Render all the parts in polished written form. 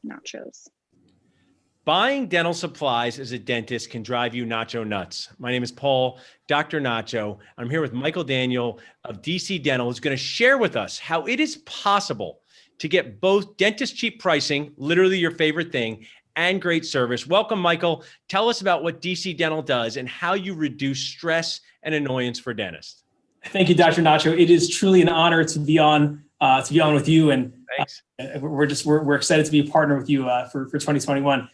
nachos. Buying dental supplies as a dentist can drive you nacho nuts. My name is Paul, Dr. Nacho. I'm here with Michael Daniel of DC Dental, who's going to share with us how it is possible to get both dentist cheap pricing, literally your favorite thing, and great service. Welcome, Michael. Tell us about what DC Dental does and how you reduce stress and annoyance for dentists. Thank you, Dr. Nacho. It is truly an honor to be on with you, and thanks. We're excited to be a partner with you for 2021.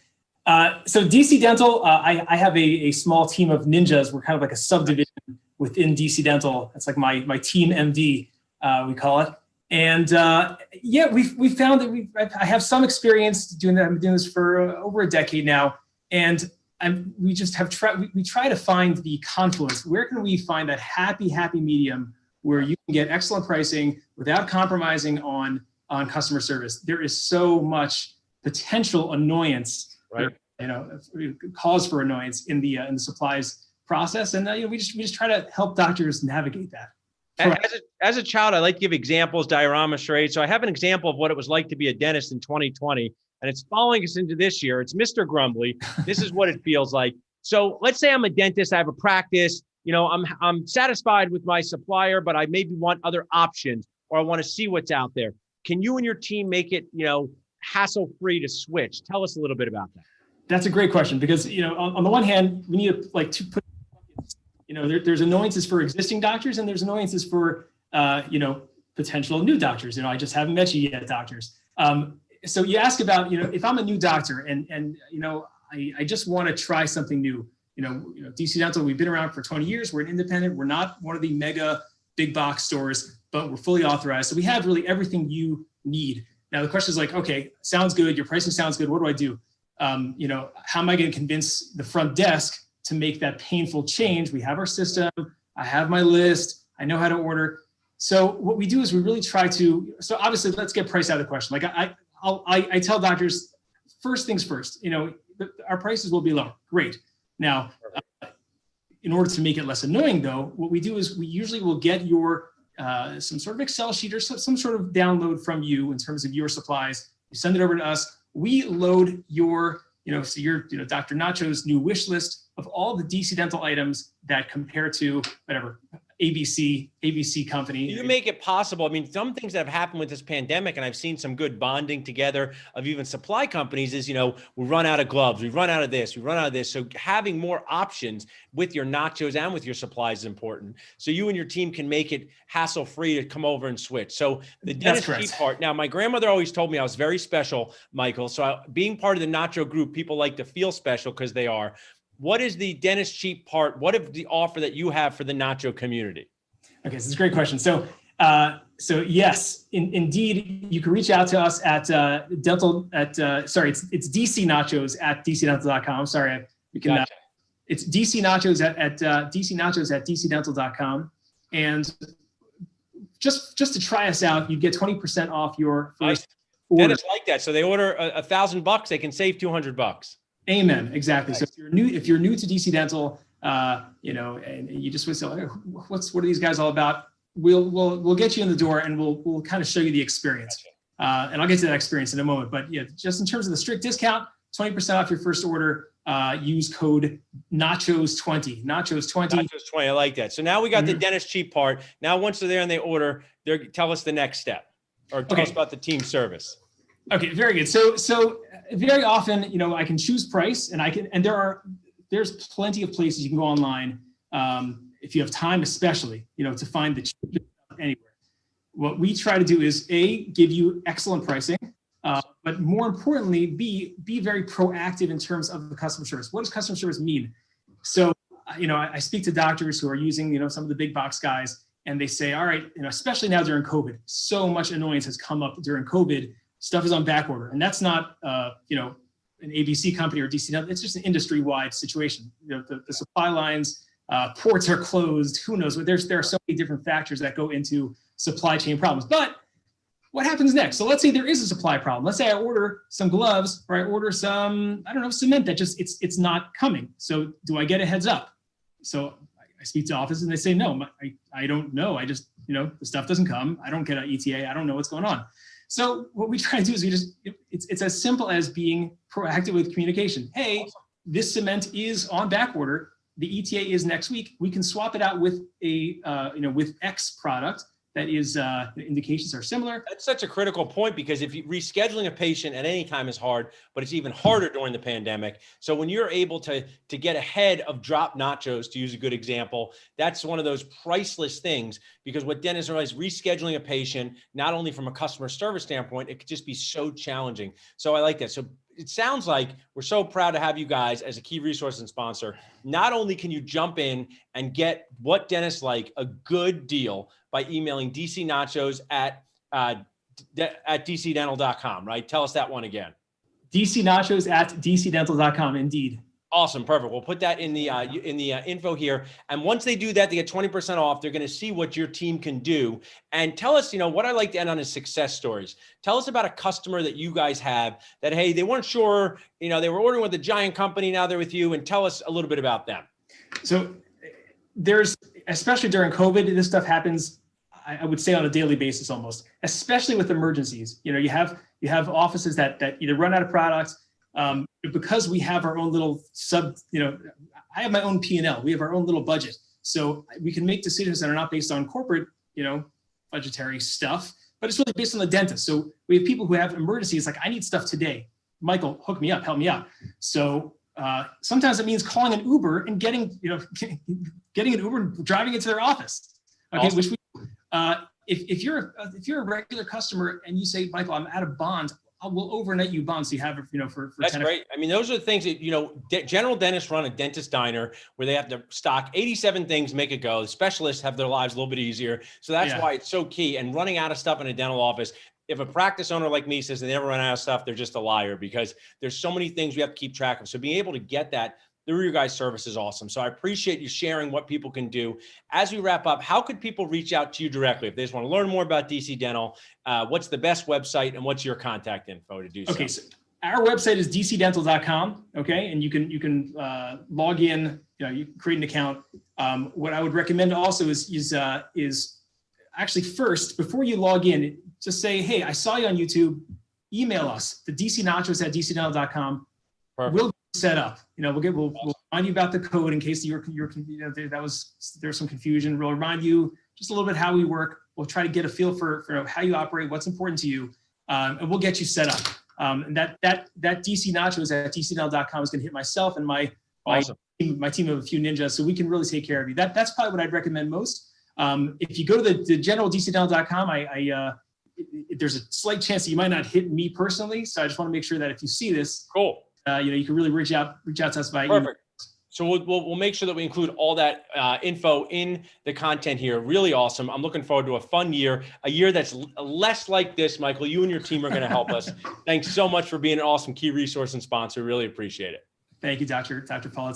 So DC Dental, I have a small team of ninjas. We're kind of like a subdivision within DC Dental. It's like my team MD, we call it. And we found that I have some experience doing that. I've been doing this for over a decade now, and we try to find the confluence. Where can we find that happy medium where you can get excellent pricing without compromising on customer service? There is so much potential annoyance, right? Cause for annoyance in the supplies process, and we just try to help doctors navigate that. As a child, I like to give examples, dioramas, right? So I have an example of what it was like to be a dentist in 2020, and it's following us into this year. It's Mr. Grumbly. This is what it feels like. So let's say I'm a dentist. I have a practice. I'm satisfied with my supplier, but I maybe want other options, or I want to see what's out there. Can you and your team make it, hassle-free to switch? Tell us a little bit about that. That's a great question, because on the one hand, we need to put there's annoyances for existing doctors, and there's annoyances for potential new doctors. I just haven't met you yet, doctors. So you ask about if I'm a new doctor and I just want to try something new. DC Dental, we've been around for 20 years. We're an independent. We're not one of the mega big box stores, but we're fully authorized. So we have really everything you need. Now the question is like, okay, sounds good. Your pricing sounds good. What do I do? How am I going to convince the front desk to make that painful change? We have our system. I have my list. I know how to order. So what we do is we really try to, so obviously let's get price out of the question. Like I tell doctors, first things first, our prices will be lower. Great. Now, in order to make it less annoying though, what we do is we usually will get your, some sort of Excel sheet or some sort of download from you in terms of your supplies. You send it over to us. We load your, Dr. Nacho's new wish list of all the DC Dental items that compare to whatever ABC company. You make it possible. I mean, some things that have happened with this pandemic, and I've seen some good bonding together of even supply companies is, we run out of gloves, we run out of this, we run out of this. So having more options with your nachos and with your supplies is important. So you and your team can make it hassle-free to come over and switch. So the dentist cheap part. Now, my grandmother always told me I was very special, Michael. So being part of the Nacho group, people like to feel special because they are. What is the dentist cheap part? What is the offer that you have for the Nacho community? Okay, so this is a great question. So yes, indeed, you can reach out to us at it's DC Nachos at DCDental.com. Sorry, we can. Gotcha. It's DC Nachos at DC Nachos at DCDental.com, and just to try us out, you get 20% off your first order. Dentists like that, so they order $1,000, they can save $200. Amen. Exactly. Nice. So if you're new to DC Dental, and you just want to say, what are these guys all about? We'll get you in the door, and we'll kind of show you the experience. And I'll get to that experience in a moment. But yeah, just in terms of the strict discount, 20% off your first order. Use code Nachos20. Nachos20. Nachos20. I like that. So now we got the dentist cheap part. Now once they're there and they order, tell us the next step, or tell us about the team service. Okay, very good. So very often, I can choose price, and there's plenty of places you can go online, if you have time, especially, to find the cheapest stuff anywhere. What we try to do is give you excellent pricing, but more importantly, be very proactive in terms of the customer service. What does customer service mean? So, I speak to doctors who are using, some of the big box guys, and they say, all right, especially now during COVID, so much annoyance has come up during COVID. Stuff is on back order, and that's not, an ABC company or DC. It's just an industry-wide situation. The supply lines, ports are closed. Who knows? There are so many different factors that go into supply chain problems. But what happens next? So let's say there is a supply problem. Let's say I order some gloves, or I order some, cement that just it's not coming. So do I get a heads up? So I speak to offices, and they say no. I don't know. I just the stuff doesn't come. I don't get an ETA. I don't know what's going on. So what we try to do is it's as simple as being proactive with communication. Hey, this cement is on back order. The ETA is next week. We can swap it out with with X product that is the indications are similar. That's such a critical point, because if you rescheduling a patient at any time is hard, but it's even harder during the pandemic. So when you're able to get ahead of drop nachos, to use a good example, that's one of those priceless things, because what dentists realize, rescheduling a patient, not only from a customer service standpoint, it could just be so challenging. So I like that. So it sounds like we're so proud to have you guys as a key resource and sponsor. Not only can you jump in and get what dentists like, a good deal, by emailing dcnachos at dcdental.com, right? Tell us that one again. dcnachos at dcdental.com, indeed. Awesome, perfect. We'll put that in the info here. And once they do that, they get 20% off. They're going to see what your team can do. And tell us, what I like to end on is success stories. Tell us about a customer that you guys have that, hey, they weren't sure, they were ordering with a giant company, now they're with you, and tell us a little bit about them. So there's, especially during COVID, this stuff happens, I would say, on a daily basis almost, especially with emergencies. You have offices that either run out of products, because we have our own little I have my own P&L. We have our own little budget. So we can make decisions that are not based on corporate, budgetary stuff, but it's really based on the dentist. So we have people who have emergencies, like, I need stuff today. Michael, hook me up, help me out. So sometimes it means calling an Uber and getting an Uber and driving it to their office. Okay, awesome. Which if you're a regular customer and you say, Michael, I'm out of bonds, we'll overnight you bonds so you have it, for That's 10. Great. I mean, those are the things that, general dentists run a dentist diner where they have to stock 87 things, make it go. The specialists have their lives a little bit easier. So that's why it's so key. And running out of stuff in a dental office, if a practice owner like me says they never run out of stuff, they're just a liar, because there's so many things we have to keep track of. So being able to get that through your guys' service is awesome. So I appreciate you sharing what people can do. As we wrap up, how could people reach out to you directly if they just want to learn more about DC Dental? What's the best website, and what's your contact info to do so? Okay, so our website is dcdental.com. Okay, and you can log in. You can create an account. What I would recommend also is actually, first, before you log in, just say, hey, I saw you on YouTube. Email us, the dcnachos at dcdental.com. We'll set up. We'll remind you about the code in case there's some confusion. We'll remind you just a little bit how we work. We'll try to get a feel for how you operate, what's important to you, and we'll get you set up. And that dcnachos at dcdental.com is going to hit myself and my team of a few ninjas, so we can really take care of you. That's probably what I'd recommend most. If you go to the general dcdental.com, there's a slight chance that you might not hit me personally, so I just want to make sure that if you see this, cool. You can really reach out to us by email. Perfect. So we'll make sure that we include all that info in the content here. Really awesome. I'm looking forward to a fun year, a year that's less like this. Michael, you and your team are going to help us. Thanks so much for being an awesome key resource and sponsor. Really appreciate it. Thank you, Dr. Paul.